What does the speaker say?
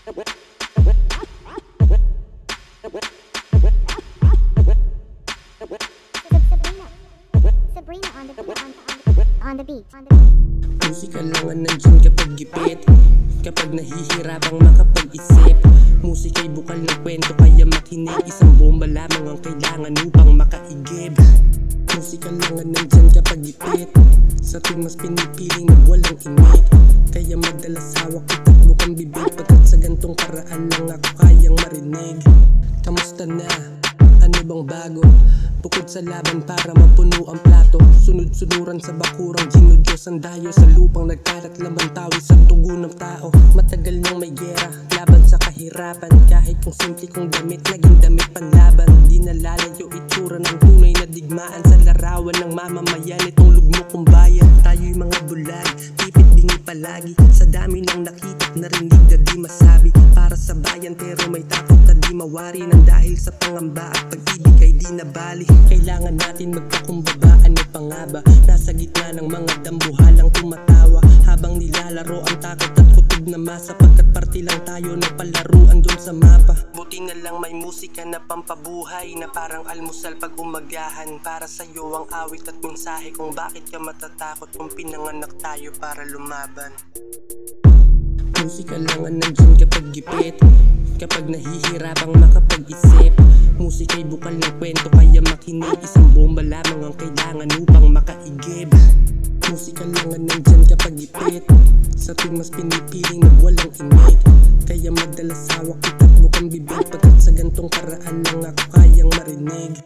Sabrina on the beat. Musika lang ang nandyan kapag gipit, kapag nahihirapang makapag-isip. Musika'y bukal ng kwento kaya makinig, isang bomba lamang ang kailangan upang makaigib. Musika lang ang nandyan kapag gipit, sa tuwing mas pinipiling na walang imik. Kaya madalas hawak ita't bukang bibig, pagkat sa gantong paraan lang ako kayang marinig. Kamusta na? Ano bang bago? Bukod sa laban para mapuno ang plato, sunod-sunuran sa bakurang ginudyo, sandayo sa lupang nagkalat laman tawi sa tugo ng tao. Matagal nang may gera, laban sa kahirapan, kahit kung simple kong damit, naging damit panlaban. Di nalalayo itsura ng tunay na digmaan sa larawan ng mamamayan, itong lugmok kong bayan. Tayo'y mga bulag, pipit bingi palagi, sa dami ng nakita narinig na di masabi. Para sa bayan pero may takot na di mawari, nang dahil sa pangamba at pag-ibig ay di nabali. Kailangan natin magpakumbaba, ano pa nga ba? Nasa gitna ng mga dambuhalang tumatawa, habang nilalaro ang takot at kutub na masa, pagkat parte lang tayo ng palaruan dun sa mapa. Buti na lang may musika na pampabuhay, na parang almusal pag umagahan. Para sa'yo ang awit at mensahe kung bakit ka matatakot kung pinanganak tayo para lumaban. Musika lang ang nandyan kapag gipit, kapag nahihirapang makapag-isip. Musika'y bukal ng kwento kaya makinig, isang bomba lamang ang kailangan upang makaigib. Musika lang ang nandyan kapag gipit, sa tuwing mas pinipiling na walang imik. Kaya madalas hawak ita't bukang bibig, pagkat sa gantong paraan lang ako kayang marinig.